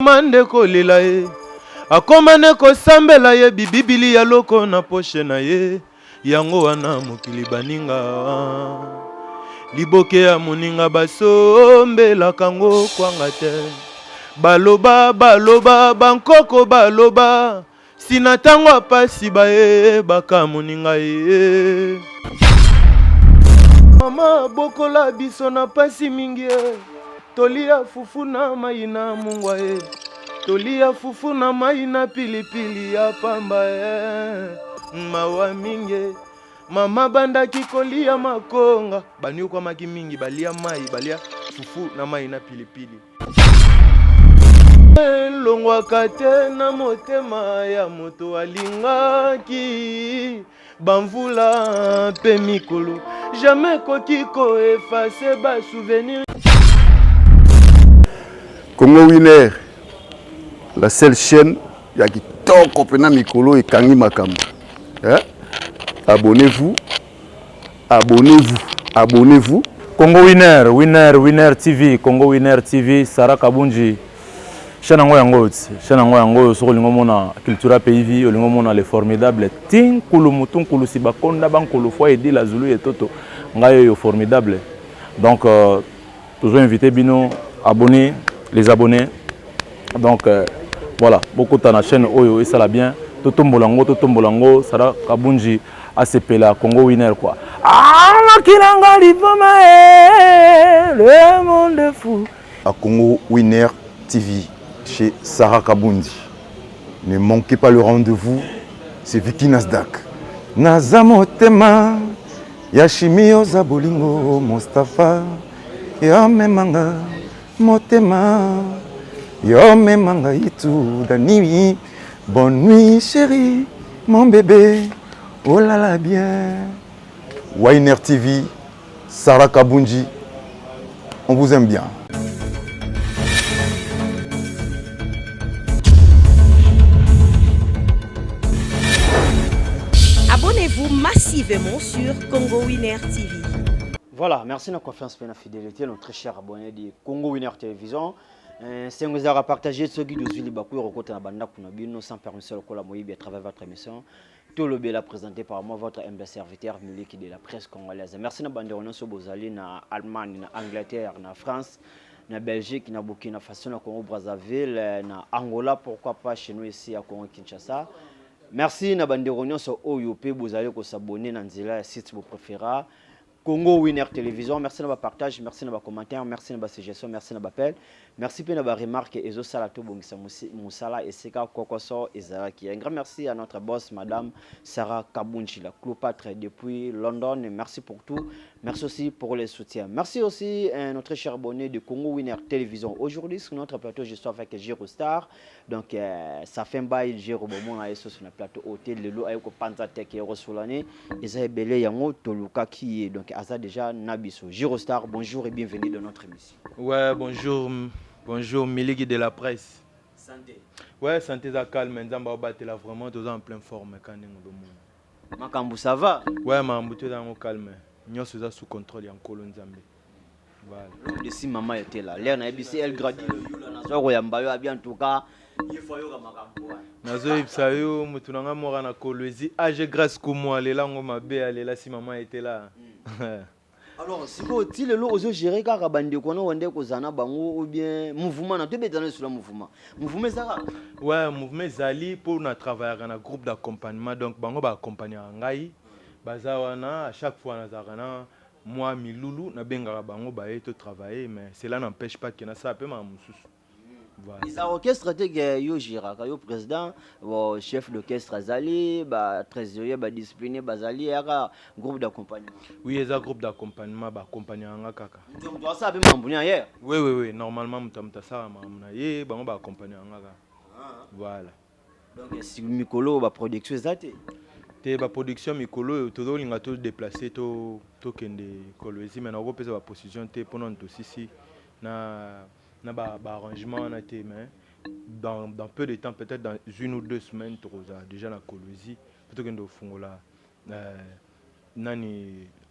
mande kolela ye akomane kosambela ye bibibili ya loko na poshe na ye yango wana mokili baninga liboke ya moninga basombelaka ngo kwanga te baloba baloba bankoko baloba sina ntango apasi bayebaka moninga ye mama bokola biso na pasi mingi tolia fufu na mai na mungwa tolia fufu na mai na pilipili ya pamba mawa mingi mama bandaki kolia makonga baniukwamaki mingi balia mai balia fufu na mai na pilipili longwaka te na motema ya moto alingaki bamvula mpe mikolo jamais koki koefase basouvenir. Congo Winner, la seule chaîne qui toko pena mikolo et kangi makambo. Abonnez-vous, abonnez-vous, abonnez-vous. Congo Winner, Winner TV, Congo Winner TV, Sarah Kabunji. Chaîne yango sur le mona cultura pays le mona les formidables tin kulu mutun kulu sibakonda bankulu fois aider la Zulu et toto ngayo formidable. Donc toujours invité bino abonnés les abonnés. Donc voilà, beaucoup de la chaîne Oyo et ça la bien. Toto Mbolango, Sarah Kabunji ACP la Congo Winner quoi. Ah makilanga livoma le monde fou. À Congo Winner TV chez Sarah Kabundi. Ne manquez pas le rendez-vous, c'est Vicky Nasdaq. Nazamotema Yashimio Zabolingo Mustafa Yomemanga Motema Yomemanga Itu Dani. Bonne nuit chérie, mon bébé. Oh là là bien. Winner TV, Sarah Kabundi, on vous aime bien. Abonnez-vous massivement sur Congo Winner TV. Voilà, merci de la confiance et de la fidélité, nos très chers abonnés de Congo Winner Télévision. Si vous avez partagé ce guide de Zuli Bakou, sans permission à travers votre émission. Tout le bien présenté par moi, votre humble serviteur Miliki de la presse congolaise. Merci de banderono sur Bozali, na Allemagne, na Angleterre, na France, na Belgique, na Burkina Faso, na Congo Brazzaville, na Angola, pourquoi pas chez nous ici à Congo Kinshasa. Merci na banderono sur OYOP, Bozali ko s'abonner dans le site vous préférez. Congo Winner Télévision, merci de votre partage, merci de votre commentaire, merci de votre suggestion, merci de votre appel. Merci pour votre remarque et zo salato bongisa musala et seka kokoso ezalaki. Un grand merci à notre boss madame Sarah Kabunji la Cléopâtre depuis London et merci pour tout. Merci aussi pour les soutiens. Merci aussi à notre cher abonné de Congo Winner Télévision. Aujourd'hui sur notre plateau je suis avec Girostar. Donc ça fait un bail Giro Bomon à sur le plateau hôtel le lo ayoko panza tek et rosolane ezay belé yango toluka qui donc asa déjà nabiso. Girostar, bonjour et bienvenue dans notre émission. Ouais, bonjour. Bonjour, Miliki de la presse. Santé. Ouais, santé ça calme. Nzamba obatela vraiment tous en pleine forme quand on Makambu ça va? Ouais, ma mbouté dans calme. Nous sommes sous contrôle en Kolo Nzambe. Voilà. De si maman était là. L'air na ebisi elle gradi le so yamba yo bien en tout cas. Il faut yo makambu. Nazo ipsayo mutunanga mora na Kolwezi. Ah, j'ai grâce que moi les langues mabe aller là si maman était là. Alors, si vous avez le gérer car bande kono wande ko zana bango ou bien mouvement na to betana sur le mouvement. Mouvement ça. Ouais, mouvement zali pour na travailler dans un groupe d'accompagnement donc bango ba accompagner ngai. Bazawana à chaque fois na zakana moi milulu na benga bango ba eto travailler mais cela n'empêche pas que na ça peut ma mususu. Voilà. Les orchestres que yo Giraka yo président ou chef d'orchestre Azali ba trésorier ba discipliné bazali yaka groupe d'accompagnement. Oui, il y a un groupe d'accompagnement ba accompagner nga kaka. Donc toi ça be mambunya hier. Oui, normalement mutamta ça mamuna ye ba ba accompagner nga kaka. Voilà. Donc si mikolo ba production zate. Te ba production mikolo to linga to déplacer to kende Kolwezi mais na ko pesa ba position te pendant to sisi na arrangement dans peu de temps, peut-être dans 1 ou 2 semaines, tu as déjà la Kolwezi. Peut-être que tu as un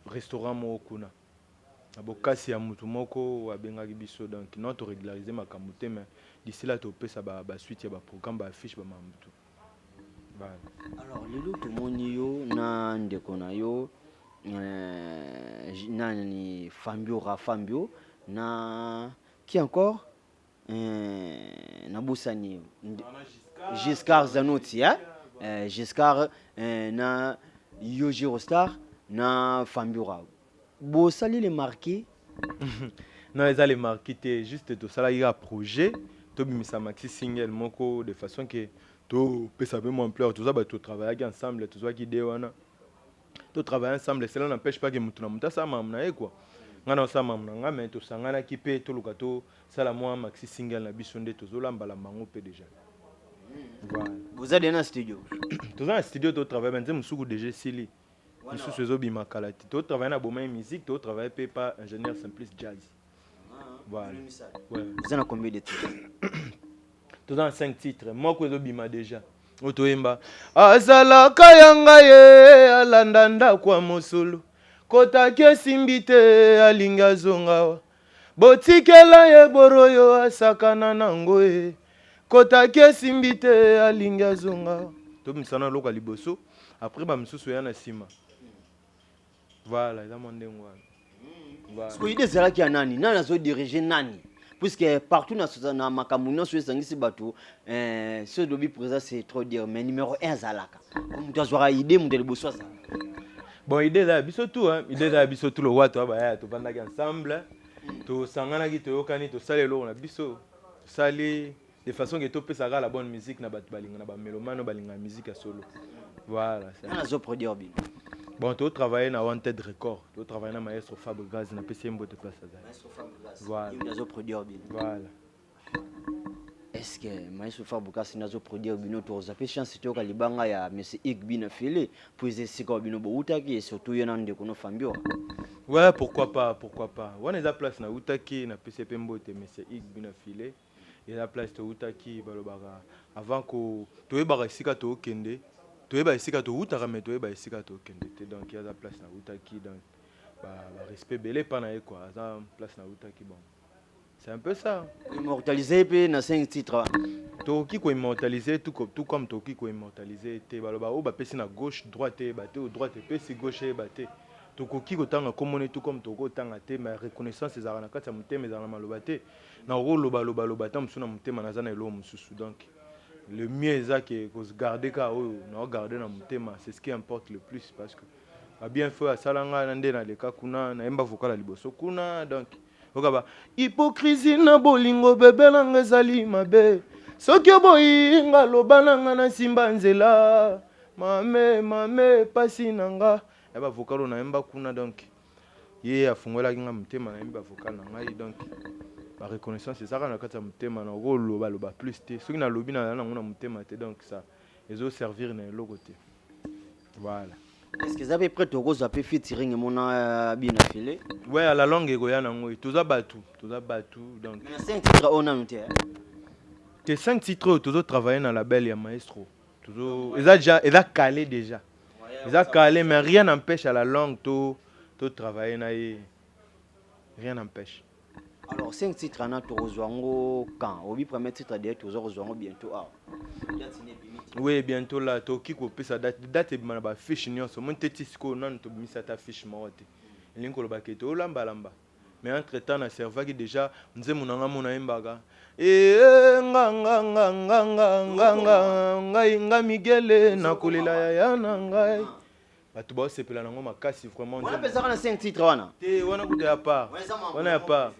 restaurant. Abokasi ya mutu moko wa benga biso donc notre régulariser makamute mais d'ici là topesa ba suite ya ba programme ba affiche ba mambutu. Voilà. Alors lelo tomoni yo na ndeko na yo nani Fambio na qui encore na Boussani Giscard Zanotti Giscard na Yoji Star na Fambio Bosali les marqués. Non, ils allaient marquer juste tout ça là, il y a un projet, tu as maxi single moko de façon que tu peux savoir mon ampleur, tout ça bah tu travailles ensemble, tout ça qui déwana. Tu travailles ensemble, cela n'empêche pas que mutuna muta ça mamna quoi. Ngana ça mamna nga mais tu sangana qui peut tout le kato ça la moi maxi single na bisonde tout zo lamba la mango pe déjà. Voilà. Vous êtes dans un studio. Tout ça un studio tu travailles maintenant musuku déjà sili. Musuku zo bima kalati. Tu travailles na boma musique, tu travailles pas ingénieur simpliste jazz. Voilà. Ouais. Vous en avez combien de titres? Tout dans 5 titres. Moi, je suis déjà. Otoemba. Azalaka yanga ye alandanda kwa mosolo. Kota kesimbite alinga zongawa. Botikela ye boroyo asakana nango ye. Kota kesimbite alinga zongawa. To misana loka liboso. Après ba misusu ya na sima. Voilà, ça mon ndengwa. Parce que l'idée c'est là qu'il y a nani azo diriger nani puisque partout na makamuna sur sangisi bato ce dobi présent c'est trop dire mais numéro 1 zalaka comme tu as idée mon deliboso ça. Bon idée là biso tout hein idée là biso tout le wato ba ya to banda ensemble to sangana ki to yokani to salelo na biso sali de façon que to pesa la bonne musique na bato balinga na ba mélomane balinga musique à solo. Voilà ça. On azo produire bien. Bon, tu travailles dans Wanted Record, tu travailles dans Maestro Fabregas, na PCM de place à Maestro Fabregas. Voilà. Il azo produire bien. Voilà. Est-ce que Maestro Fabregas nazo produire bien to zape chance to kalibanga ya monsieur Igbina Fele pour essayer ko bino bo utaki et surtout yena ndeko no Fambio. Ouais, pourquoi pas. On est à place na utaki na PCP Mbote monsieur Igbina Fele. Et la place to utaki balobara avant que tu eba sika to kende. Tu es ici quand tu es mais tu es ici quand tu es donc il y a la place na utaki donc respect belé pana quoi ça place na utaki bon c'est un peu ça Immortalisé pe na 5 titres toki ko immortaliser tout comme toki ko immortaliser te baloba o ba pesi na gauche droite baté ou droite pesi gauche baté tokoki ko tanga komone tout comme toko tanga te mais reconnaissance ezara na kati ya mutema ezara maloba te na roloba loba ta musuna mutema na zana elo mususu donc le mieux c'est que se garder ka o na garder na mutema c'est ce qui importe le plus parce que a bien fait à salanga nande na leka kuna na emba vocal liboso kuna donc okaba hypocrisie na bolingo bebe nanga ezali mabe soki boyinga loba nanga na simba nzela mame pasi nanga eba vocal na emba kuna donc ye afungola kinga mutema na emba vocal na ngai donc la reconnaissance c'est ça qu'on a quand on thème na loba plus té ceux qui na lobby na on thème donc ça ils ont servir na l'autre côté voilà. Est-ce que vous avez prêt to go zape featuring mona bina filé? Ouais à la longue ego ya nango tout ça batu donc mais 5 titres on a noté tes 5 titres toujours travailler dans la label ya Maestro toujours ils a calé déjà ils a calé mais rien n'empêche à la longue to travailler na rien n'empêche. Alors 5 titres en a to rejoindre quand au premier titre de to rejoindre bientôt oui bientôt là to kiko pesa date na ba fiche nyonso mon tetisco non to misa ta fiche maote linko lo baketo lamba mais entre temps na serva qui déjà nze munanga mona embaga nga migele na kolela ya na ngai batu ba sepela nango makasi vraiment on a besoin de 5 titres wana te wana kuta ya part wana ya part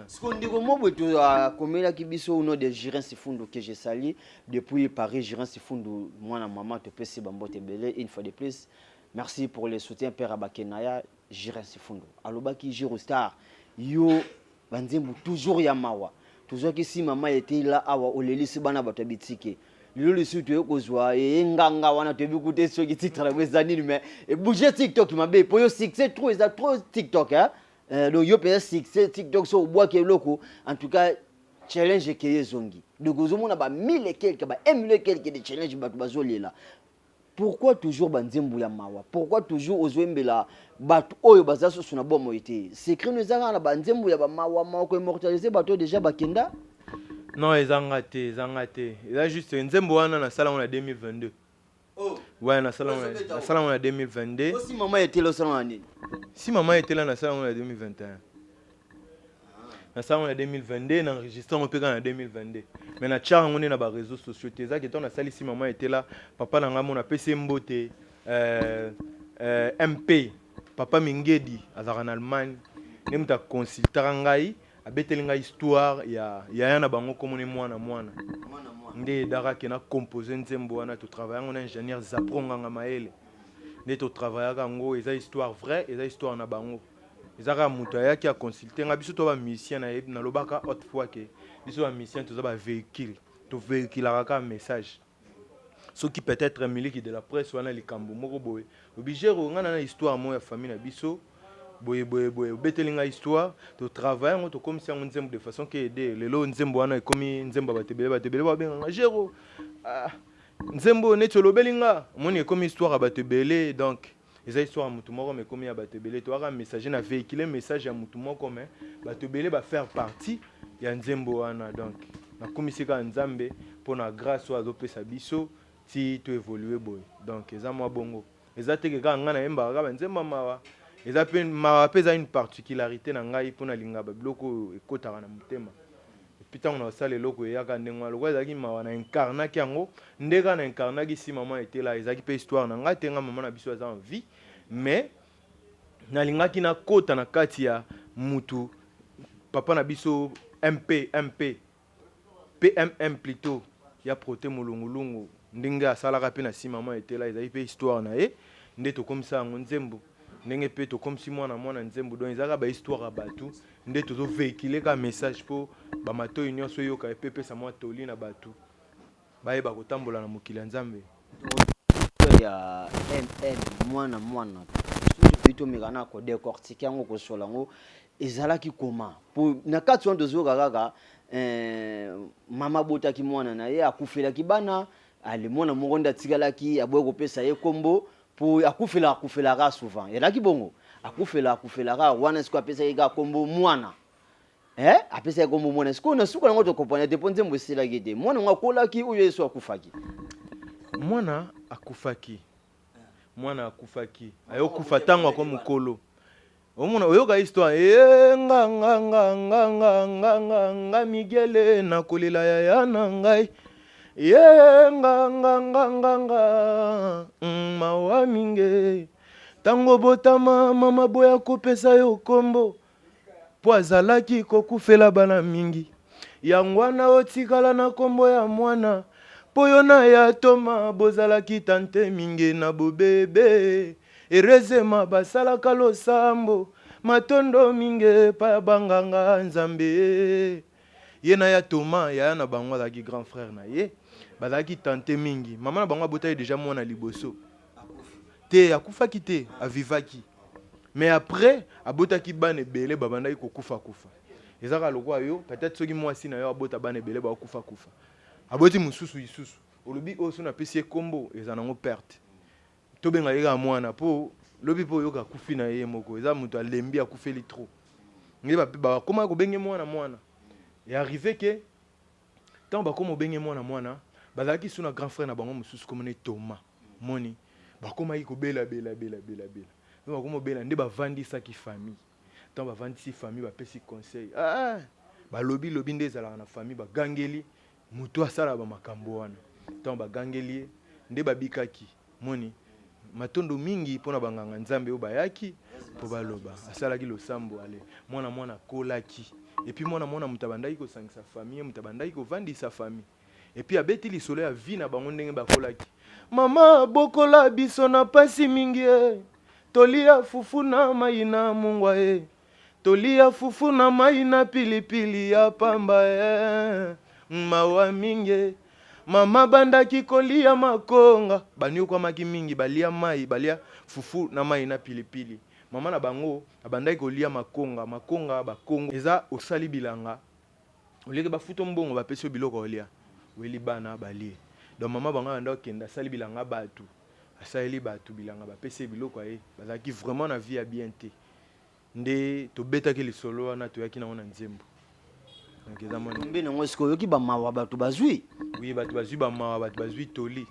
Skondiko Mobutu a commis qui biso au nom de Girin Sifundo que j'ai sali depuis Paris. Girin Sifundo, moi et maman te pèse bambote belé une fois de plus. Merci pour le soutien Père Abakenaya Girin Sifundo. Alobaki Giro Star yo banzembu toujours ya mawa. Toujours que si maman était là awa oleli sibana bato bitike. Le sou tu kozwa nganga wana te bikuté so ki titre la wezani mais et bouger TikTok mabe pour yo succès trop TikTok hein. Donc yo peut succès TikTok so bois ke loko en tout cas challenge ke zongi donc ozomo na ba 1000 et quelques ba 1000 et quelques de challenge ba bazolela pourquoi toujours banzembu ya mawa pourquoi toujours ozoembela bato oyo bazaso suna bomo ite secret nous ezanga na banzembu ya ba mawa ko immortaliser bato déjà bakenda Non, ils ont raté, ils ont raté. Il a juste une Zemboana dans le salon en 2022. Oh. Ouais, dans le salon en 2022. Si maman était là au salon en Si maman était là dans le salon en 2021. Dans le salon en 2022, dans l'enregistrement on peut en 2022. Mais dans le chat, on est dans les réseaux sociaux. C'est ça qui est dans la salle si maman était là. Papa dans mon PC Mbote, MP, Papa Mingedi, en Allemagne. Nous avons consulté ngai, abeteli ngai histoire ya yana bango comme ni mwana. Ndé dara qui na composé nzembo wana to travailler on ingénieur zapronga ngamaele. Ndé to travailler kango eza histoire vraie, eza histoire na bango. Ezaka muto ya qui a consulté nga biso to ba musicien na lobaka haute fois que biso ba musicien to za ba véhicule, to véhicule ka message. Ce qui peut être miliki de la presse wana likambo moko boye. Obligé nga na histoire mo ya famille na biso. Boye betelinga histoire to travailler on to comme si on nzembo de façon que aider le lo nzembo wana ekomi nzembo batebele ba benga jero nzembo neto lobelinga moni ekomi histoire batebele donc eza histoire mutu moko mais comme ya batebele to aka message na véhiculer message ya mutu moko mais batebele ba faire partie ya nzembo wana donc na komisika nzambe pona grâce ozo pesa biso ti to évoluer boy donc eza moi bongo eza teke ka ngana yemba ka nzembo mawa. Les appels m'appellent une particularité dans ngai pour na linga babiloko ekotaka na mutema. Et puis on a ça les locaux ya ka ndengwa lokwa ezaki mawa na incarna kiango ndeka na incarna ki si maman était là ezaki pe histoire na ngai tenga maman na biso aza en vie mais na linga ki na kota na kati ya mutu papa na biso MP PMM plutôt ya proté molongolongo ndenge asalaka pe na si maman était là ezaki pe histoire na ye ndeto comme ça nzembo ndenge pe to comme si mwana nzembo don ezaka ba histoire batu nde tozo véhiculer ka message po ba mato union so yoka epepe sa mwa toli na batu ba yeba kotambola na mokili nzambe ya mwana surtout mikana ko décortiquer ngo ko solango ezalaki koma po na kati ndo zo kaka mama botaki mwana na ye akufelaki bana ale mwana mongonda tikalaki aboye kopesa ye kombo pour akufela ka souvent et là ki bongo akufela ka wana siko apesa ka kombo mwana apesa kombo mwana siko na suko ngo to comprendre te ponze mbosela gede mwana ngakola ki uyo yesu akufaki mwana akufaki ayo kufa tango ko mukolo omona oyoka histoire nga migele na kolela ya na ngai nga mawa minge tango botama mama boya kopesa yo kombo po azalaki kokufela bana mingi yango wana otikala na kombo ya mwana po yo na ya toma bozalaki tante mingi na bobebe erezema basalaka losambo matondo mingi pa banganga nzambe ye na ya toma ya na bango azalaki grand frère na ye bazalaki tante mingi mama na bango abotaki déjà mwana liboso te akufaki te avivaki mais après abotaki bana ebele babandaki kokufa ezaka lokwa yo peut-être soki mwasi na yo abota bana ebele bakufa aboti mususu isusu olobi oyo so napesi ye kombo eza nango perte tobenga ye ka mwana po lobi po yoka akufi na ye moko eza moto alembi akufeli trop nge bakoma kobenge mwana et arrivé que tant bakoma obenge mwana bazalaki suna grand frère na bango mususu komone Thomas moni bakoma yi kobela bakoma obela nde bavandisaki famille tant bavandisi famille bapesi conseil balobi nde ezalaka na famille bagangeli mutu asala bamakambo wana tant bagangeli nde babikaki moni matondo mingi pona banganga nzambe oyo bayaki po baloba asalaki losambo ale mwana kolaki et puis mwana mutabandaki kosangisa famille mutabandaki kovandisa famille et puis abeti lisolo ya vie na bango ndenge bakolaki mama bokola biso na pasi mingi tolia fufu na mai na mungwa tolia fufu na mai na pilipili ya pamba mawa mingi mama bandaki kolia makonga baniokwamaki mingi balia mai balia fufu na mai na pilipili mama na bango abandaki kolia makonga bakongo eza osali bilanga oleke bafuto mbongo bapesi biloko olia weli bana balie donc mama bango abandaki kenda asali bilanga batu asali batu bilanga bapesi biloko aye bazalaki vraiment na vie ya bien te nde tobetaki lisolo wana toyaki nango na nzembo donc eza mwa mbe nango eske oyoki bamawa bato bazwi oui bato bazwi bamawa bato bazwi toli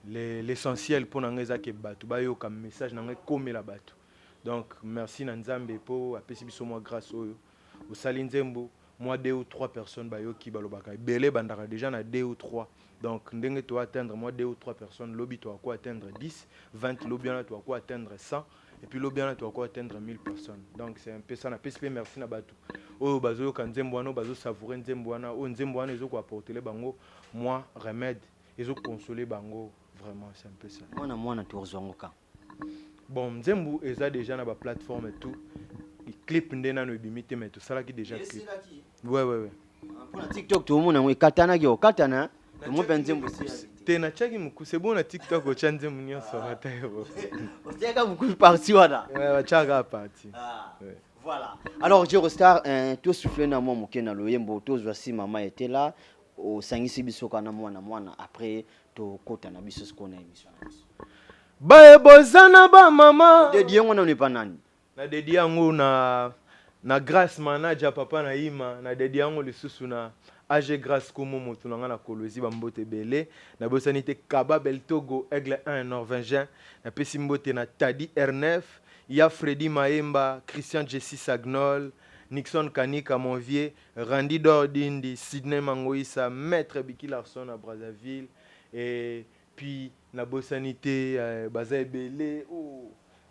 l'essentiel mpo na ngai eza ke bato bayoka message na ngai ekomela bato donc merci na nzambe mpo apesi biso mwa grâce oyo osali nzembo mwa 2 ou 3 personnes bayoki balobaka ebele bandaka déjà na 2 ou 3 donc ndenge toatteindre moi 2 ou 3 personnes lobi toako atteindre 10 20 lobi wana toako atteindre 100 et puis lobi wana toako atteindre 1000 personnes donc c'est un peu ça na pesi merci na bato oyo bazoyoka nzembo wana bazosavoure nzembo wana oyo nzembo wana ezokoapportele bango moi remède ezoconsoler bango vraiment c'est un peu ça mwana tozwango ka bon nzembo eza déjà na baplateforme et tout clip nde nano ebimi te mais tosalaki déjà clip ouais mpona tiktok tomona yango ekatanaki okatana tomope nzembo te natiaki mokuse bo na tiktok otya nzembo nyonso ata yo otiaka mokuse parti wana batiaka parti voilà alors Girostar tosouffle na mwa moke na loyembo tozwa si mama etela osangisi biso kana mwana après tokota na biso sikona émission na biso bayebozana bamama dedi yango na nepa nani na dedi yango na grâce manager papa na ima na dedi yango lisusu na age grâce komo moto na nga na kolozi bambote ebele na bosani te Kaba Beltogo Aigle 1 norvégien na pesi mbote na Tadi R9 ya Freddy Maemba Christian Jesse Sagnol Nixon Kanika Monvier Randy Dordindi Sidney Mangoïsa Maître Biki Larson à Brazzaville et puis na bosanité baza ebele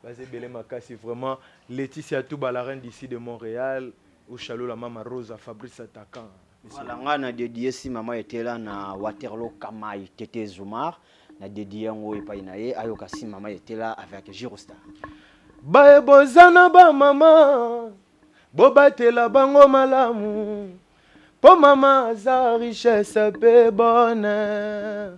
baza ebele makasi vraiment Laetitia Touba la reine d'ici de Montréal au Chalot la mama Rosa Fabrice Attaquant voilà nga na dédié si mama etela na Waterloo Kamai Tete Zoumar na dédié yango epai na ye ayoka si mama etela avec Girostar bayebozana bamama bobatela bango malamu po mama aza richesse pe bonheur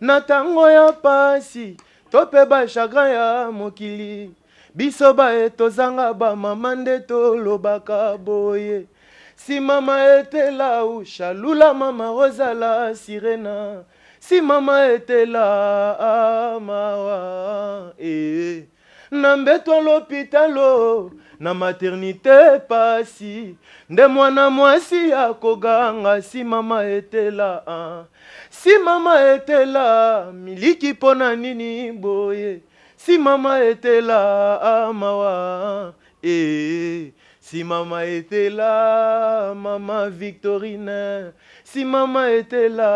na tango ya pasi to pe ba chagrin ya mokili biso bae tozanga bamama nde tolobaka boye si mama etela ushalula mama ozala sirena si mama etela mawa na mbeto l'hôpitalo na maternité pasi nde mwana mwasi akoganga si mama etela si mama etela miliki pona nini boye si mama etela mawa si mama etela mama Victorine si mama etela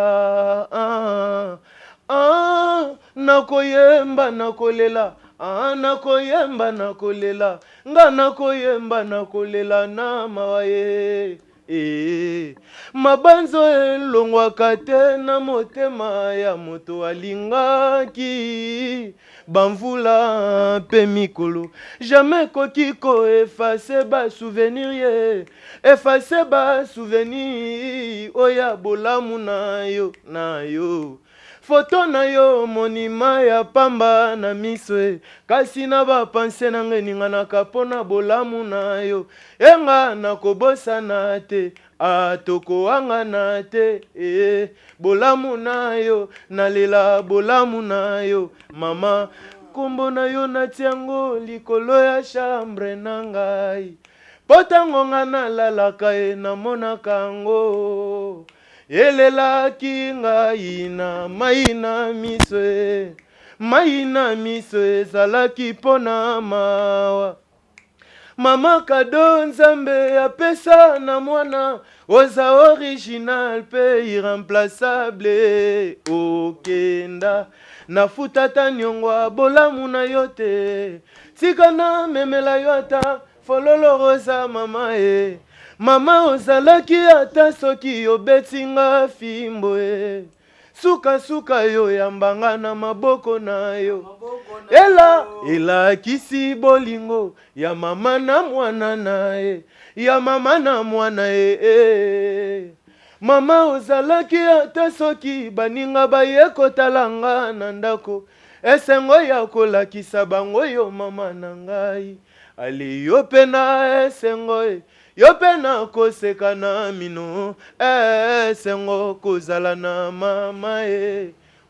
nakoyemba nakolela nakoyemba nakolela nga nakoyemba nakolela na mawaye mabanzo elongwaka te na motema ya moto alingaki bamvula mpe mikolo jamais koki koefase basouvenir ye efase basouvenir oya bolamu na yo foto na yo monima ya pamba na miso kasi na bapanse na ngai ninganaka mpona bolamu na yo enga nakobosana te tokoangana te bolamu na yo nalela bolamu na yo mama kombo na yo natiango likolo ya chambre na ngai po tango nga nalalaka namonaka yango elelaki ngai na mai na miso ezalaki mpona mawa mama kado nzambe apesa na mwana oza original pe irremplaçable okenda nafutata nyongwa bolamu na yo te tika na memela yo ata fololo rosa mama mama ozalaki ata soki obetinga fimbo suka yo yambanga na maboko na yo elakisi bolingo ya mama na mwana na ya mama na mwana mama ozalaki ata soki baninga baye kotalanga na ndako esengo ya kolakisa bango yo mama na ngai ali yo pe na esengo yo pe na koseka na mino esengo kozala na mama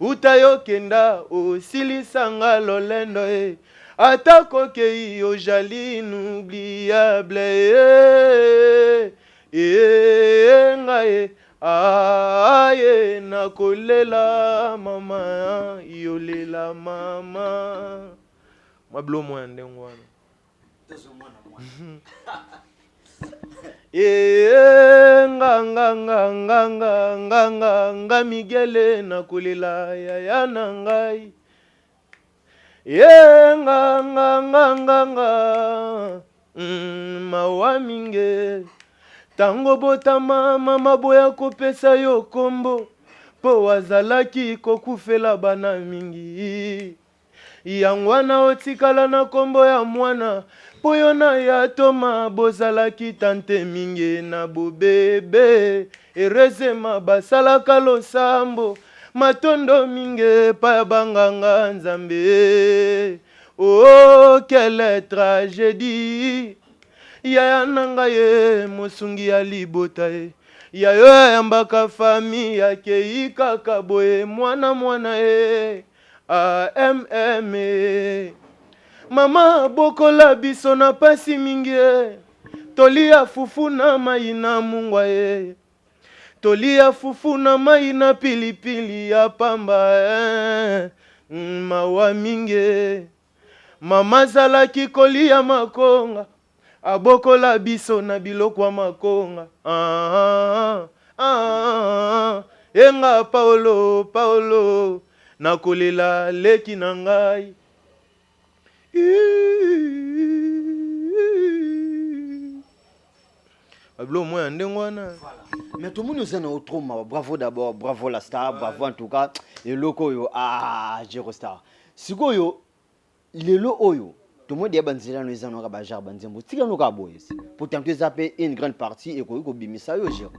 uta yo kenda osilisanga lolendo ata kokei ozali inoubliable ngai aye nakolela mama yolela mama mablo mwa ndengo wana nga Migele nakolela yaya na ngai nga mawa minge tango botama mama boya kopesa yo kombo po wazalaki kokufela bana mingi yango wana otikala na kombo ya mwana po yo na ya toma bozalaki tante mingi na bobebe erezema basalaka losambo matondo mingi pa banganga nzambe oh quelle tragédie yaya nanga ye mosungi ya libota ye yayo yambaka fami yake kaka boye mwana ye AMM mama bokola biso na pasi mingi tolia fufu na mai na mungwa ye tolia fufu na mai na pilipili ya pamba mawa mingi mama zalaki kolia makonga abokola biso na biloko makonga enga Paulo nakolela leki na ngai ablo moya ndengo wana mais tout le monde nous a trop bravo d'abord bravo la star bravo en tout cas et loko yo Jero Star sikoyo lelo oyo tout le monde est banzela no ezano ka bajar banzembo tika no ka boye pour tenter zapper une grande partie et ko bimisa yo Jero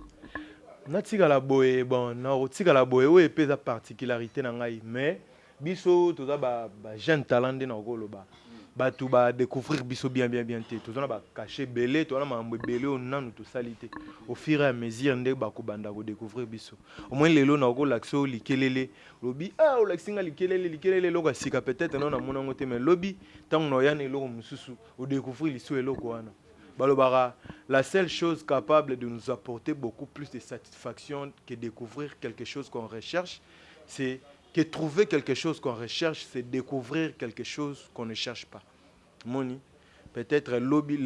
na tika la boye bon na tika la boye we pesa particularité na ngai mais biso toza ba jeune talent de na koloba batu ba découvrir biso bien te tozana ba cacher belé tozana mambo belé on nanu to salité au fur et à mesure nde ba ko banda ko découvrir biso au moins lelo na ko laxo likelele lobi o laxinga likelele loko sika peut-être non na mona ngote mais lobi tant no yana loko mususu au découvrir liso eloko wana balobara la seule chose capable de nous apporter beaucoup plus de satisfaction que découvrir quelque chose qu'on recherche c'est que trouver quelque chose qu'on recherche, c'est découvrir quelque chose qu'on ne cherche pas. Moni, peut-être lobby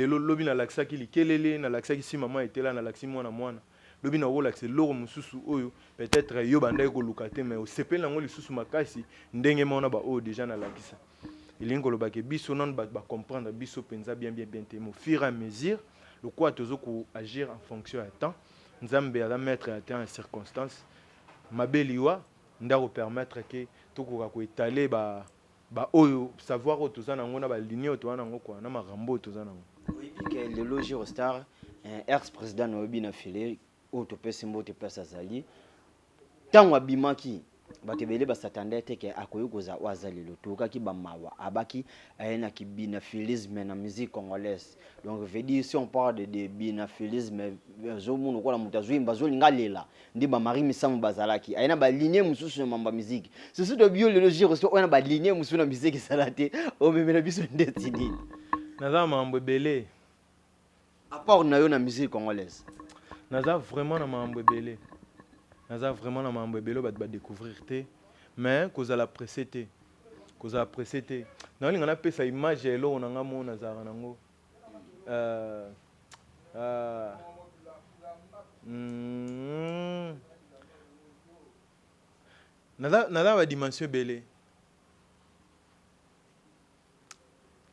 na laksa ki likelele na laksa ki si maman était là na laksi mwana mwana. Lobby na wola c'est loro mususu oyo, peut-être yo bandai ko lukate mais au sepel na ngoli susu makasi ndenge mona ba o déjà na lakisa. Ilingo lo ba ke biso non ba comprendre biso penza bien te au fur et à mesure le quoi tozo ko agir en fonction du temps. Nzambe ala mettre à temps en circonstances. Mabeliwa ndako permettre que tokoka ko étaler ba oyo savoir o tozana ngona ba ligne o tozana ngoko na marambo tozana ngo oui que le Jero Star ex président no bina filé o to pesa mbote pesa zali tango abimaki batebele basatanda teke akoyi koza wazali lotoka ki bamawa abaki ayena ki binafilisme na musique congolaise donc veut dire si on parle de binafilisme zo muno kola mutazwi mbazo lingalela ndi ba mari misamu bazalaki ayena ba ligne mususu na mamba musique c'est ce de bio le Jero Star ona ba ligne mususu na musique salate o memela biso ndetini naza mambo belé à part na yo na musique congolaise naza vraiment na mambo belé naza vraiment na mambo belé ba découvrir te mais koza la précété na linga na pesa image elo na ngamo na zara nango naza ba dimension belé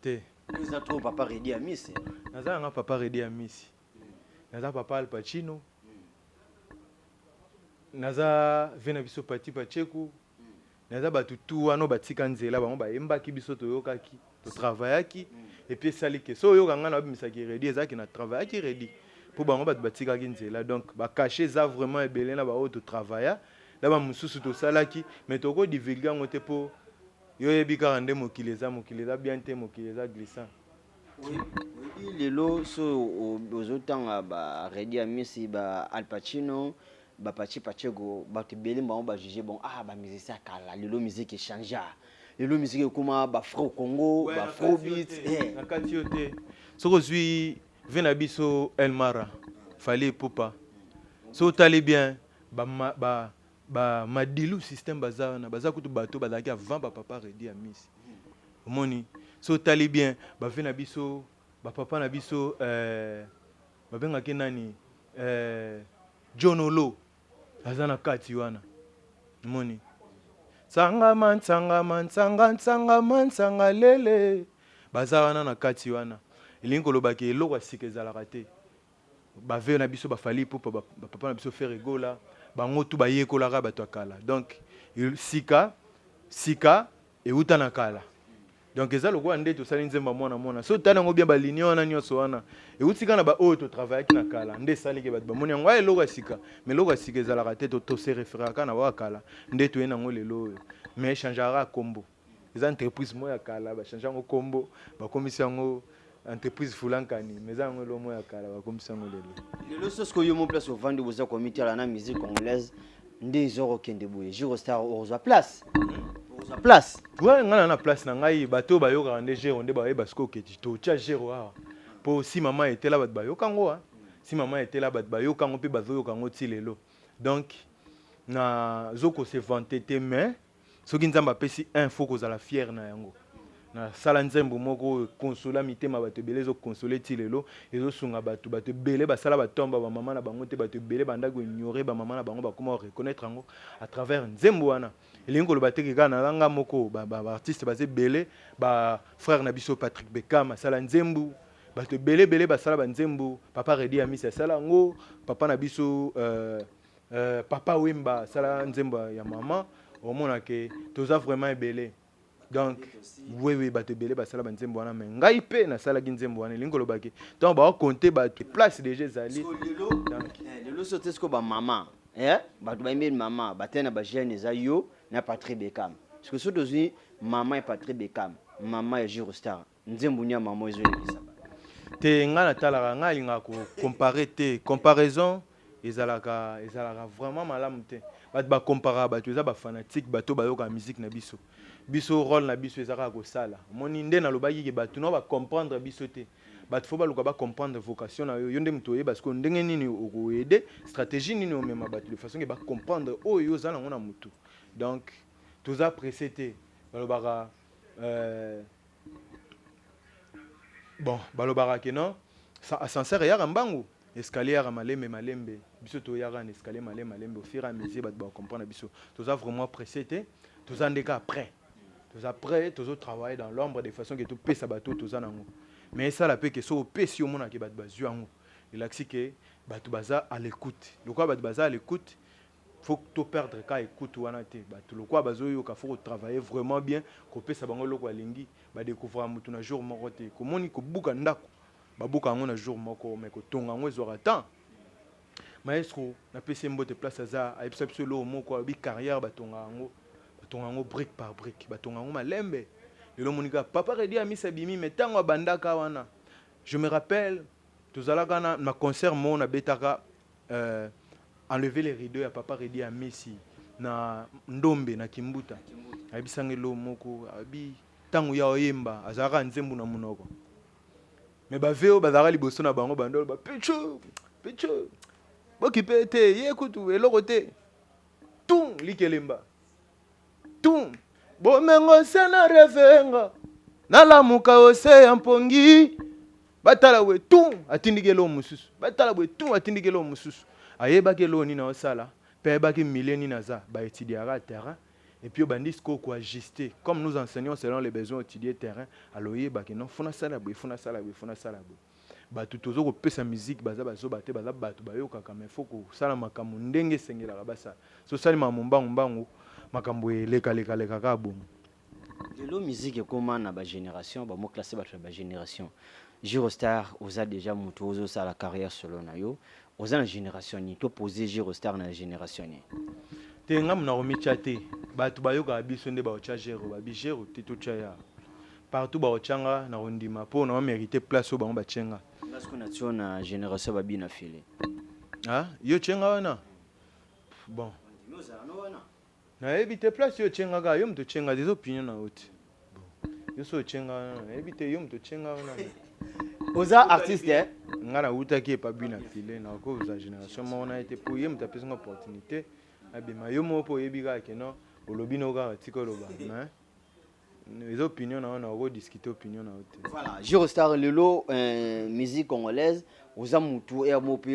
te nous a trop papa Redi Amisi naza nga papa Redi Amisi naza papa Al Pacino naza vena biso pati pacheku naza batutu wano batika nzela bango bayembaki biso toyokaki to travaillaki et puis sali ke so yoka nga na bimisaki Redi ezaki na travaillaki Redi pour bango batikaki nzela donc ba cacher ça vraiment ebele na ba auto travailler là ba mususu to salaki mais toko divulguer ngote po yo ebika rande mokileza bien te mokileza glissant oui lelo so ozotanga ba Redi Amisi ba Al Pacino ba Pachego ba tebele bango ba juger bon ba musicien kala lelo musique change lelo musique kuma ba Fro Congo ba Fro beat nakati yote soko zui vena biso Elmara fallait popa. So tali bien ba madilu système bazana baza kutu bato bazaki avant ba papa redi à Miss. Omoni so tali bien ba ve na biso ba papa na biso ba bengaki nani John Olo azana kati wana. Omoni Sanga man sanga lele baza wana na kati wana. Elingo lobaki eloko asika ezalaka te. Ba ve na biso ba fali popa ba papa na biso faire egola bango tu ba yekolaka bato akala. Donc sika euta na kala. Donc eza lokwa nde to sali nzemba mwana so tana ngo bien ba ligne wana nyoso wana eutika na ba auto travailler ki na kala nde sali ke bato ba moni ngo eloko sika mais loko sika ezalaka te to se référer ka na wa kala nde to ena ngo lelo mais changera kombo eza entreprise moya kala ba changer ngo kombo ba komisa ngo entreprise fulankani mais ça ngo lo moya kala ba komisa ngo lelo ce que yo mon place au vendre vous a comité à la musique congolaise nde zoro kende boye Girostar au place place. Ouais, ngana na place na ngai bato bayoka nde jero nde ba basko keti to tia jero ha. Po si maman était là bat bayoka ngo ha. Si maman était là bat bayoka ngo pe bazoyoka ngo ti lelo. Donc na zoko se vanter te mais soki nzamba pesi info ko za la fière na yango. Na sala nzembo moko consola mitema bato belé zo consoler ti lelo ezo sunga bato belé ba sala batomba ba maman na bango te bato belé banda ko ignorer ba maman na bango ba comment reconnaître ngo à travers nzembo wana. Elingo lobateki kana langa moko ba artiste basé belé ba frère na biso Patrick Bekam sala nzembo bato belé ba sala ba nzembo papa Redi Amisi sala ngo papa na biso papa Wemba sala nzembo ya maman au mona ke toza vraiment belé. Donc oui bato belé ba sala ba nzembo wana mais ngai pe na sala ki nzembo wana elingo lobaki donc ba compter bato place déjà zali donc lelo sote sko ba maman bato ba imbe maman batena ba jeune za yo na Patrick Bekam parce que ce dozi maman et Patrick Bekam maman et Girostar nzembo nya maman ezo lebisa te ngana talaka nga linga ko comparer te comparaison ezalaka vraiment malamu te bato ba comparer bato eza ba fanatique bato bayoka musique na biso rôle na biso ezaka ko sala moni nde na lobaki ke bato no ba comprendre biso te bato fo baluka ba comprendre vocation na yo nde muto ye parce que ndenge nini oko aider stratégie nini o mema bato de façon ke ba comprendre oyo za na ngona mutu donc toza pressé te balobaka bon balobaka ke non ascenseur ya mbangu escalier ya malembe biso to ya ran escalier malembe au fur et à mesure bato ba comprendre biso toza vraiment pressé te toza ndeka après tozo travailler dans l'ombre de façon que tout pesa bato toza nango mais ça la pe que so pesi omona ke bato bazu yango ilaxi ke bato baza à l'écoute lokwa bato baza à l'écoute faut to perdre ka écoute wana te bato lokwa bazo yoka faut travailler vraiment bien ko pesa bango lokwa lingi ba découvrir mutu na jour moko te ko moni ko buka ndako ba buka yango na jour moko mais ko tonga ngo ezora temps maestro na pesi mbote place za a exception lo moko bi carrière batonga yango batongango brique par brique batongango malembe lelo monika papa Redi Amisi bimi metango bandaka wana je me rappelle tozalaka na concert mo na betaka enlever les rideaux ya papa Redi Amisi na Ndombe na Kimbuta ayebisangelo moko abi tango ya oyemba azalaka nzembo na munoko mais baveo bazalaka liboso na bango bandolo ba picho bokipe te ye kutu eloko te tout likelemba tout bomengo sena revenga nalamuka ose ya mpongi batala we tout atindikelo mususu batala we tout atindikelo mususu ayebaki lo ni na osala pe baki mileni naza ba étudiera terrain et puis bandis ko ajuster comme nous enseignons selon les besoins étudier terrain aloye baki non fona sala we batu tozo ko pesa musique baza bate baza batu bayoka kama foko sala makamu ndenge sengela kabasa so sali mbangu makambo leka ka bomo lelo musique comment na ba génération ba mo classer ba génération Girostar oza déjà mutu ozo sa la carrière selon na yo oza na génération ni to poser Girostar na génération ni te ngam na omicha te batu bayoka biso nde ba ocha jero ba bijero te to cha partout ba ochanga na rondima po na mériter place au bango ba chenga parce qu'on a tué na génération ba bina filé yo chenga wana bon na ebite place yo chenga ga yo mto chenga des opinions na haute bon yo so chenga ebite yo mto chenga wana Oza artiste hein. Ngana utaki pas bien affilé na cause la génération moi on a été pour yem taper une opportunité abima yo mo po yebiga ke non olobi no ga tikolo ba mais les opinions on a rediscuter opinion na hôtel. Voilà, Girostar Lelo musique congolaise oza mutu et mope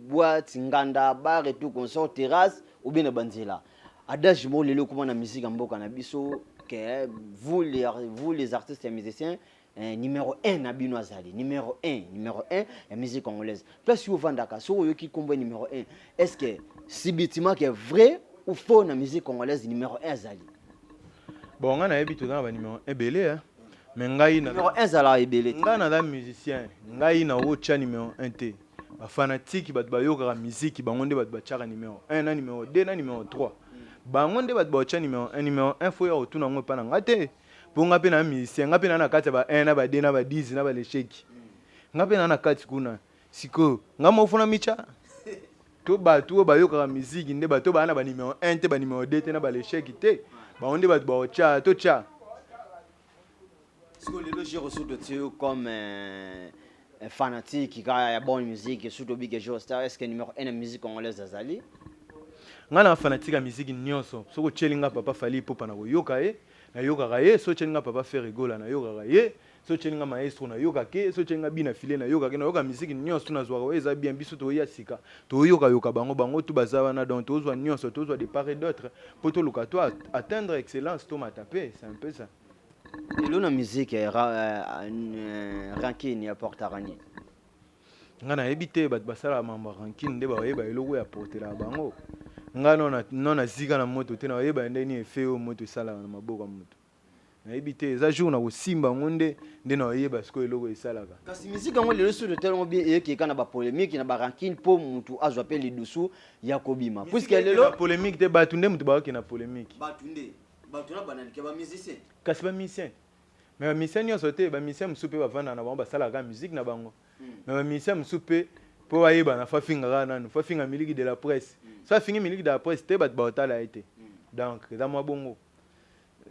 boîte nganda bar et tout concert terrasse ou bien banzela. Adage mo lelo comment na musique mboka na biso que vous les artistes et musiciens numéro 1 na bino azali numéro 1 la musique congolaise. Place yo vandaka so yo ki kombo numéro 1. Est-ce que si bitima que vrai ou faux na musique congolaise numéro 1 azali? Bon on a habitué dans ba numéro 1 belé hein. Mais ngai na numéro 1 zala ebele. Ngai na da musicien, ngai na ocha numéro 1 te. Ba fanatique bat ba yoka musique bango nde bat ba chaka numéro 1 na numéro 2 na numéro 3. Bango nde bat ba ocha numéro 1 faut ya otuna ngo pa na ngate. Pour ngape na musicien, ngape na kati ba 1 na ba 2 na ba 10 na ba lesheki. Ngape na kati kuna. Siko, ngamo funa micha. To ba to ba yoka musique nde ba to ba na ba numéro 1 te ba numéro 2 te na ba lesheki te. Bango nde bat ba ocha to cha. Est-ce que les gens ressortent comme fanatique qui a bonne musique et surtout big Girostar est-ce que numéro 1 la musique congolaise azali? Ngana fanatique ya musique nyonso soko chelinga papa fali popa na yoka na yoka kaye so chelinga papa faire rigola na yoka kaye so chelinga maestro na yoka ke so chelinga bina file na yoka musique nyonso na zwa eza bien biso to ya sika to yoka bango tu bazawa na donc to zwa nyonso to zwa de part et d'autre pour to luka to atteindre excellence to mataper c'est un peu ça. Et la musique ranking ya porta rani. Ngana ebité bat basala mamba ranking nde ba yeba eloko ya portera bango. Ngana nona zika na moto te na yeba ndeni efeo moto sala na maboko moto. Na ebité za jour na ko simba ngonde nde na yeba siko eloko esalaka. Kasi musique ngo le sur le tellement bien et qui kana ba polémique na ba ranking po mutu azwa pe les dessous ya kobima. Puisque lelo polémique te batunde mutu ba ki na polémique. Batunde batuna banalike ba musicien. Kasi ba musicien. Mais ba musicien nyonso te ba musicien msupe ba vanda na bango basala ka musique na bango. Mais ba musicien msupe po ayeba na fa finga kana no fa finga miliki de la presse. Ça fingi miliki de la presse te bat ba otala été. Donc za mwa bongo.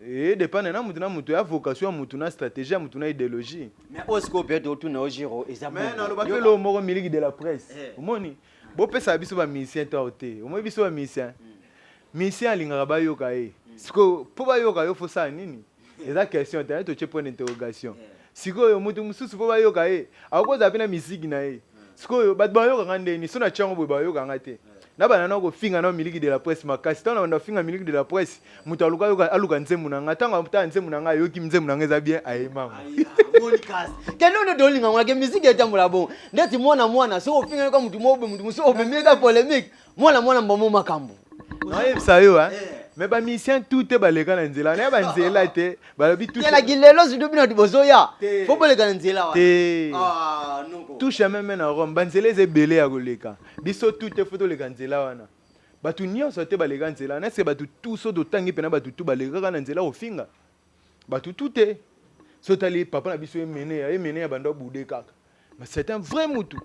Et dépend na mutu ya vocation mutu na stratégie mutu na idéologie. Mais osko peut être na Giro ezabon. Mais na lo ba pelo moko miliki de la presse. Omoni bo pesa biso ba musicien to te. Omo biso ba musicien. Musicien alingaka ba yoka e. Siko po ba yoka yo fo sa nini? Eza question te to che point d'interrogation. Siko yo mutu mususu po ba yoka e. Akoza pena musique na e. Siko yo bat ba yoka ngande ni sona chango ba yoka ngate. Na bana na ko finga na miliki de la presse makasi tana na finga miliki de la presse mutu aluka yoka aluka nzemu na ngata ngata nzemu na nga yoki nzemu na ngeza bien ayemama. Monicas. Keno no dolinga ngwa musique etambula bon. Ndeti mwana so ofinga kwa mutu mobe mutu muso obemeka polémique. Mwana mbomo makambo. Na yebisa yo hein. Mais ba musicien tout est baleka na nzela na ba nzela te balobi tout ya la gilelo zidubino dibozoya fo boleka na nzela wa te noko tout chemin mena Rome ba nzela ezebele ya koleka biso tout te foto leka nzela wana batu nyonso te baleka nzela na se batu tout so dotangi pena batu tout baleka na nzela ofinga batu tout te so tali papa na biso emene ya bando bude kaka mais c'est un vrai mutu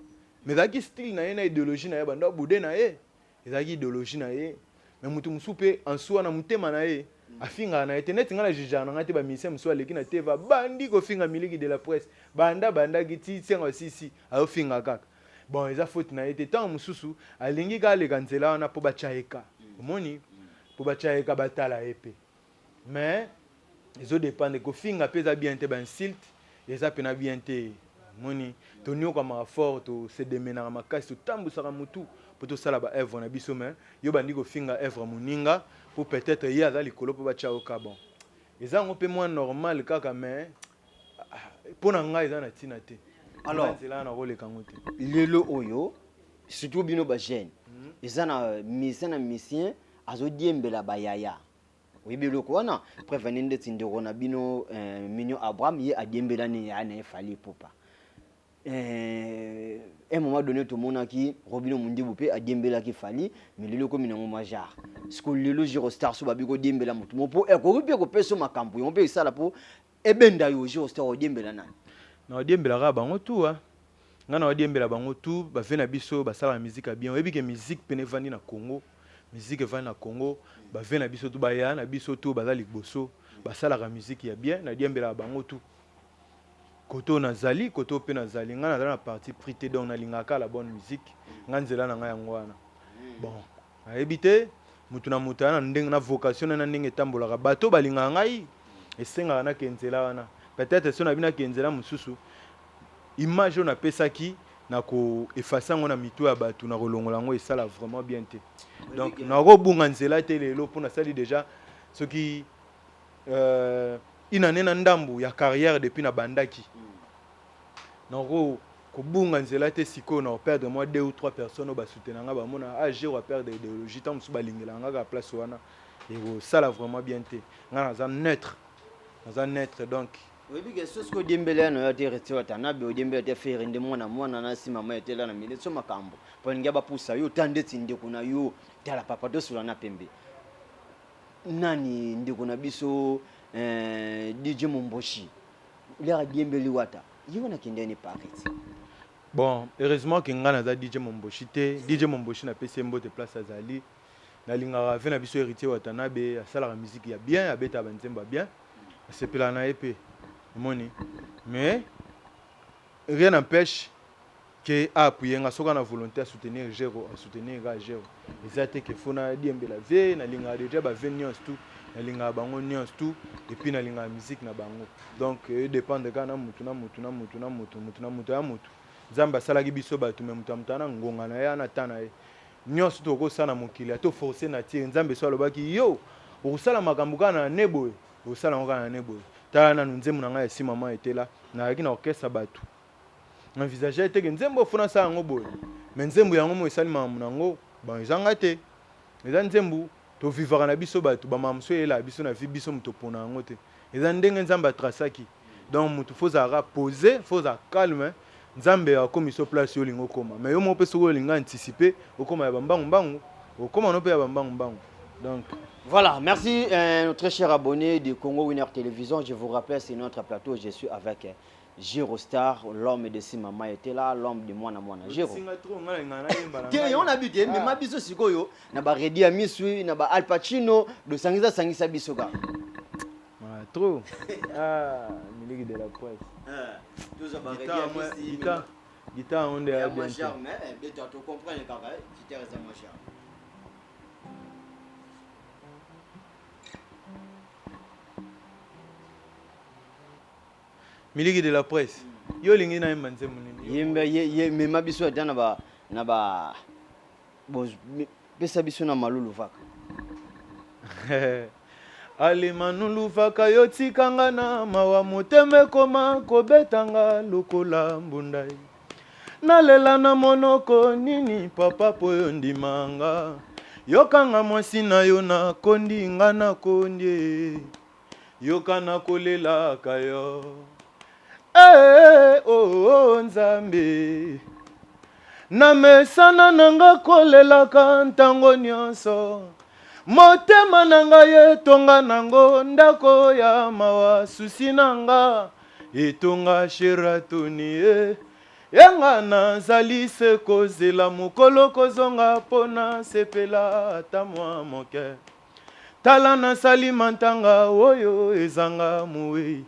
mais zaki style na ye na idéologie na ye bando bude na ye ezaki idéologie na ye mais mutu musupe en soi na mutema na ye afinga na internet ngala jijana ngati ba mission mso aleki na teva bandi ko finga miliki de la presse banda giti tsenga sisi ayo finga kaka bon eza faute na yete tant mususu alingi ka le kanzela wana po bachaeka omoni po bachaeka batala epe mais ezo dépendre ko finga peza bien te ban silt eza pena bien te moni tonio kama fort to se demena makasi to tambusaka mutu pour tout ça là-bas œuvre na biso mais yo bandi ko finga œuvre moninga pour peut-être y a likolo pour bacha au kabon eza ngo pe moins normal kaka mais pour na nga eza na tina te alors c'est là na role kangote lelo oyo surtout bino ba jeune eza na musicien azodiembela bayaya oyebelo ko wana prévenir ndeti ndeko na bino Mignon Abraham ye adiembela ni ya na efali popa un moment donné tout le monde qui Robino Mundibu pe a diembela ki fali mais lelo ko minango majar ce que lelo Girostar so babiko diembela mutu mo po e ko pe ko peso makambo on pe sala po e benda yo Girostar o diembela nani na diembela ka bango tout hein ngana diembela bango tout ba fe na biso ba sala musique bien oyebi ke musique pene vandi na Congo musique vandi na Congo ba fe na biso tout ba ya na biso tout ba za liboso ba sala ka musique ya bien na diembela bango tout koto nazali koto pe nazali nga nazala na partie prité donc nalingaka la bonne musique nga nzela na nga yango wana bon ayebi te mutu na mutu na ndenge na vocation na ndenge etambolaka bato balingaka ngai esengaka nakenzela wana peut-être so na bina kenzela mosusu image oyo napesaki na koefase yango na mitu ya bato na kolongola yango esala vraiment bien te donc nakobunga nzela te lelo mpo nasali déjà soki inane na ndambu ya carrière depuis na bandaki nako kobunga nzela te sikoyo na perdre moi 2 ou 3 personnes oyo basoutenanga bamona agir wa perdre idéologie ntango mosusu balingelanga kaka place wana ekosala vraiment bien te nga naza neutre donc oyebi ke sosi kodiembela na yo te rete watanabe odiembela te fere nde mwana na nsima ma etela na mile so makambo mpo ningi bapusa yo ta ndeti ndeko na yo tala papa tosula na pembe nani ndeko na biso DJ Momboshi lera diembeli wata yiwa na kendeni paketi bon heureusement que nga naza DJ Momboshi te DJ Momboshi na pesi mbote place azali nalingaka ve na biso héritier watanabe asalaka musique ya bien abeta banzembo bien asepela na ye pe moni mais rien n'empêche que appuyer nga soka na volonté à soutenir Gero à soutenir Gero exacte que fona diembela ve na linga déjà ba nyons tout na linga bango nyons tout et puis na linga musique na bango donc dépend de kana mutu na mutu ya mutu nzamba salaki biso bato me mutu amutana ngonga na ya na tana ye nyons tout ko sana mokili ato forcer na tie nzambe so alobaki yo okosala makambo kana na nebo okosala ngo kana na nebo tala na nzembo na ngai esi mama etela na yaki na orchestre bato envisager ete ke nzembo ofuna sala yango boye me nzembo yango mo esali makambo nango bon ezanga te eza nzembo tovivaka na biso bato bamama mosu eyela biso na vi biso moto mpona yango te eza ndenge nzambe atrasaki donc moto fozalaka posé fozala calme nzambe akomi so place olingi okoma mais yo moko mpe soki olingi anticipe okoma ya bambangumbangu okoma no mpe ya bambangumbangu donc voilà, merci notre cher abonné de Congo Winner Télévision. Je vous rappelle, c'est notre plateau. Je suis avec Girostar, l'homme de Simama était là, l'homme de Mwana Mwana. Giro. On a buté, mais ma biso sikoyo, na ba Redi Amisui, na ba Al Pacino, de Sangisa Sangisa Bisoga. Trop. Ah, Miliki de la presse. Tout ça ba Redi Amisui. Guitare on est bien cher, mais tu comprends le carré, guitare c'est moins cher. Miliki de la presse. Yo lingi na yemba nzembo nini. Yemba me mabiso ata na ba bon pesa biso na malulu vaka. Ale manulu vaka yo tikanga na mawa moteme koma kobetanga lokola mbundai. Nalela na monoko nini papa po yo ndimanga. Yokanga mwasi na yo na kondi nga na kondi. Yokana kolela kayo. Oh nzambe na mesana nanga kolelaka ntango nyonso motema nanga yetonga nango ndako ya mawa susi nanga etonga sheratoni yenga nazali se kozela mokolo kozonga mpona sepela ata mwa moke tala nasali mantanga oyo ezanga muwei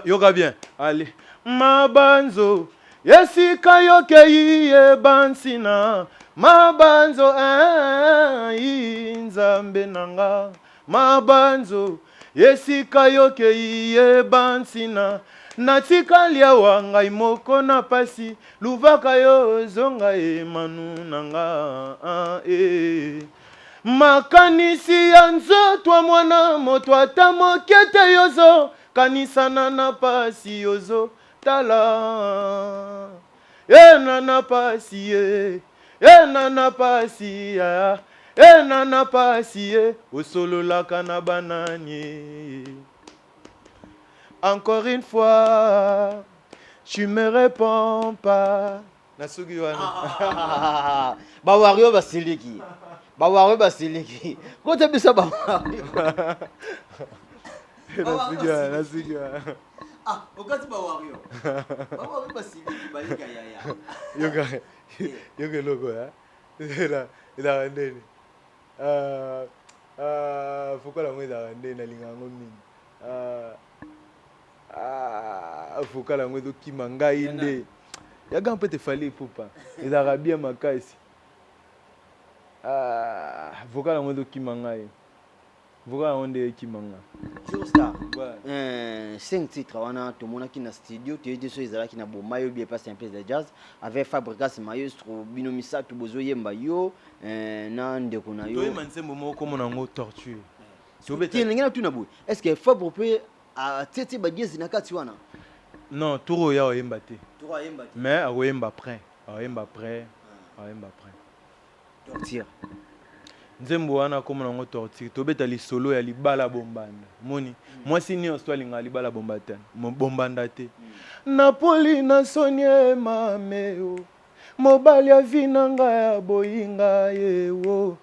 yoka bien allez mabanzo yesika yokei yebansina mabanzo nzambe nanga mabanzo yesika yokei yebansina natikali awa ngai moko na pasi luvaka yo zonga emanu nanga makanisi ya nzoto mwana moto ata moke te yozo kanisana na pasi yozo tala nana pasi nana pasi nana pasi osololaka na banani. Encore une fois tu me réponds pas nasugi wana bawario basiliki kote bisa bawario nasugi okati bawario basiliki balika yaya yoke logo ila ndeni fuko la mweza ndeni nalinga ngo mingi vocal yango ezokima ngai nde yaga mpe tefali epupa ezalaka bien makasi vocal yango ezokima ngai vocal yango nde ekima ngai Star 5 titres wana tomonaki na studio toyede so ezalaki na bomayo bien passe un peu de jazz avec Fabrikas Maestro bino misato bozoyemba yo na ndeko na yo toyemba nzembo moko komona yango torture tobeta tuna boy est-ce que Fabre peut a tete badiezi na kati wana non toro ya oyemba te toro ayemba te mais akoyemba après torture nzembo wana komona yango torture tobeta lisolo ya libala bombanda moni mwasi nyonso alinga libala bombanda te napoli na sonie mameo mobali avina ngai ya boyinga yewo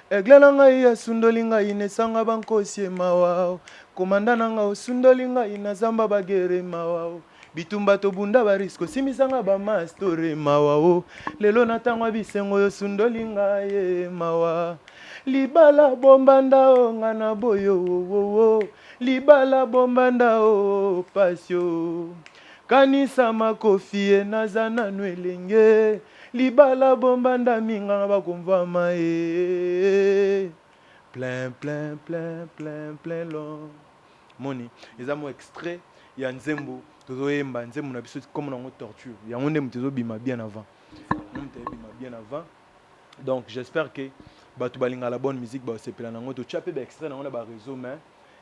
egle na ngai asundoli ngai nesanga bankosi mawa komanda na ngai osundoli ngai na zamba bagere mawa bitumba tobunda barisko simisanga bamastore mawa lelo na ntango bisengo yosundoli ngai mawa libala bombanda o ngana boyo libala bombanda o pasio kanisa makofi naza nanu elenge libala bombanda minga bakomvama plein long moni eza mo extrait ya nzembo tozoyemba nzembo na biso comme nango torture yango nde moto ezobima bien avant donc j'espère que bato balinga la bonne musique basepela nango totia mpe baextrait nango na baréseau mais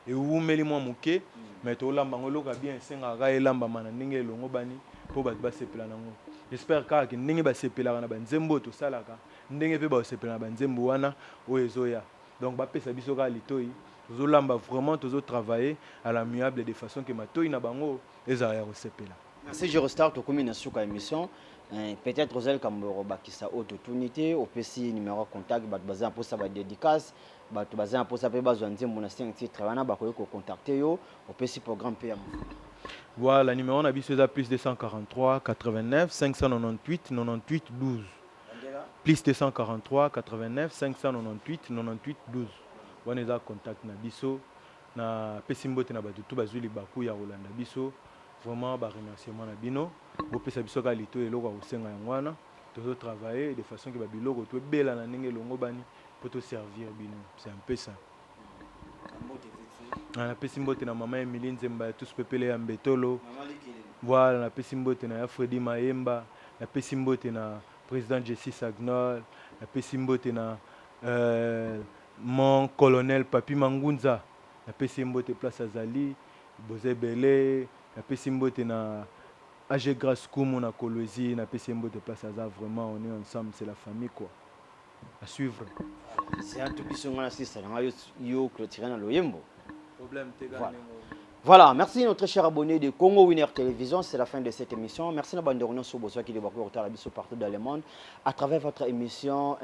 ewumeli mwa moke mais tolamba yango eloka bien esengaka elambama na ndenge elongo bani mpo bato basepela nango j'espère kaka ndenge basepelaka na banzembo tosalaka ndenge mpe basepela na banzembo wana oyo ezoya donc bapesa biso kaka litoi tozolamba vraiment tozotravailler à l'amiable de façon que matoi na bango ezala ya kosepela. Merci Eurostar tokomi na suka émission peut-être Rosel Kamboro bakisa autotunité au PC numéro contact bat bazan pour ça ba dédicace bat bazan pour ça pe bazwa nzembo na 5 titres wana bakoyo ko contacter yo au PC programme PM. Voilà numéro na biso eza plus 243 89 598 98 12 plus 243 89 598 98 12 wana eza contact na biso na pesi mbote na bato tout bazwi libaku ya kolanda biso vraiment ba remerciement na bino bopesa biso ka lito eloko kosenga yango wana tozotravailler de façon que babiloko tobela na ndenge elongo bani po toservir bino c'est un peu ça. Na pesi mbote na mama Emilie Nzemba tous pepele ya Mbetolo voilà na pesi mbote na Fredi Mayemba na pesi mbote na président Jessie Sagnol na pesi mbote na mon colonel Papi Mangunza na pesi mbote place Azali Bozebele na pesi mbote na AG Grace Kumu na Kolwezi na pesi mbote place Aza vraiment on est ensemble c'est la famille quoi à suivre c'est un tout petit ngana sisa nga yo clôturer na loyembo problème Voilà, merci notre cher abonné de Congo Winner Télévision. C'est la fin de cette émission. Merci à Banderona Soboso qui débarque au Tarabiso partout dans le monde. À travers votre émission,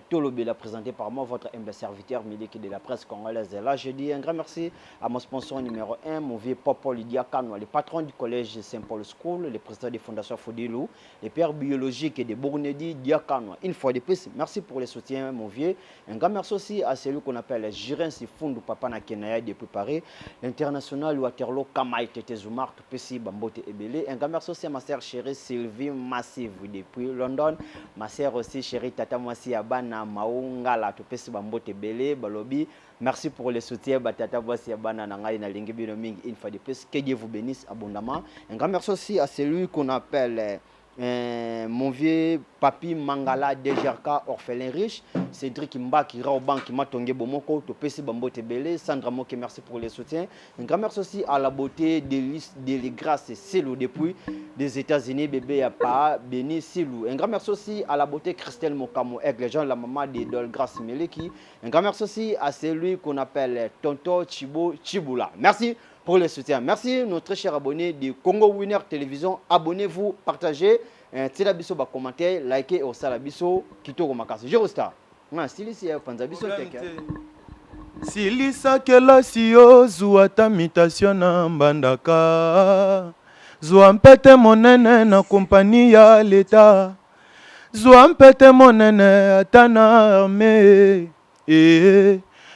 Tolobela présentée par moi, votre humble serviteur Miliki de la presse congolaise. Là, je dis un grand merci à mon sponsor numéro 1, mon vieux Papa Lydia Kano, le patron du collège Saint-Paul School, le président des fondations Fodilou, le père biologique de Bournedi Diakano. Une fois de plus, merci pour le soutien, mon vieux. Un grand merci aussi à celui qu'on appelle Jiren Sifundu Papa Nakenaya depuis Paris, l'international Waterloo Kamaï Tete Zoumar, Tupesi Bambote Ebele. Un grand merci aussi à ma sœur chérie Sylvie Massive depuis London. Ma sœur aussi chérie Tata Mwasi Abana Maungala, Tupesi Bambote Ebele, Balobi. Merci pour le soutien, Batata Mwasi Abana Nangai Nalingi Binoming, une fois de plus. Que Dieu vous bénisse abondamment. Un grand merci aussi à celui qu'on appelle mon vieux Papi Mangala Dejerka, orphelin riche, Cédric Mbaki, Raoban qui m'a tongé Bomoko, Topesi Bambote Bele, Sandra Moke, merci pour le soutien. Un grand merci aussi à la beauté de grâces Silou depuis des États-Unis, bébé Apa, Béni Silou. Un grand merci aussi à la beauté Christelle Mokamo, avec les gens, la maman d'Idole Grâce Meleki. Un grand merci aussi à celui qu'on appelle Tonto Chibo Chibula. Merci pour le soutien. Merci notre cher abonné de Congo Winner Télévision. Abonnez-vous, partagez, tirez biso ba commentaire, likez au salabiso kitoko makasi. Eurostar. Na silisi ya panza biso teke. Silisa kela siyo zua tamitation na mbandaka. Zua mpete monene na kompani ya leta. Zua mpete monene atana arme.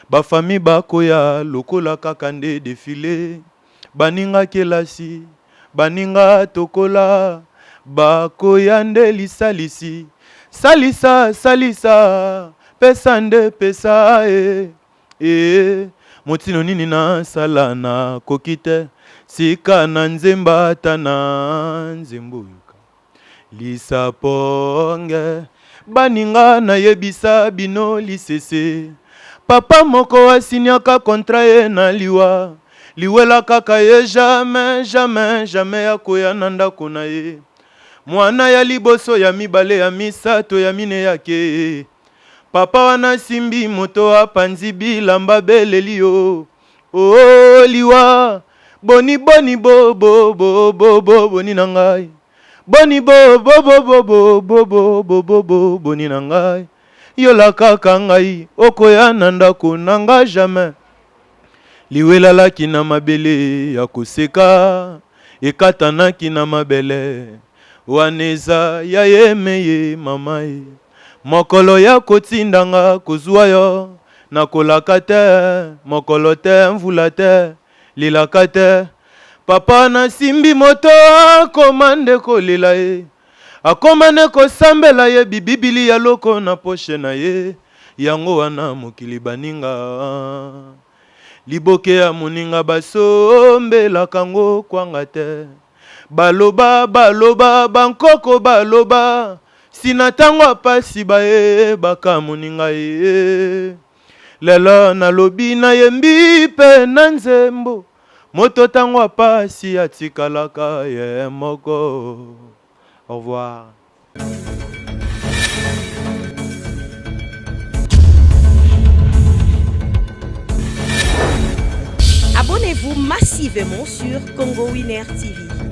Ba famille bako ya lokola kaka nde défilé baninga kelasi baninga tokola bakoya nde lisalisi salisa salisa pesa nde pesa motino nini nasala na koki te sika na nzemba ata na nzembuyuka lisaponge baninga nayebisa bino lisese papa moko asiniaka kontra ye na liwa liwela kaka ye jamais jamais jamais akoya na ndako na ye mwana ya liboso ya mibale ya misato ya mine yake papa wana simbi moto apanzi bilamba beleli yo liwa boni boni bo bo bo bo bo boni na ngai boni bo bo bo bo bo bo bo bo bo bo boni na ngai yola kaka ngai okoya na ndako na nga jamais liwelalaki na mabele ya koseka ekatanaki na mabele waneza ya yemeye mama ye mokolo ya kotindanga kozwa yo nakolaka te mokolo te mvula te lilaka te papa nasimbi moto akomande kolela ye akomane kosambela ye bibibili ya loko na poshe na ye yango wana mokili baninga liboke ya moninga basombelaka ngo kwanga te baloba baloba bankoko baloba sina tango apasi bayebaka moninga ye lelo nalobi nayembi mpe na nzembo moto tango apasi atikalaka ye moko. Au revoir. Abonnez-vous massivement sur Congo Winner TV.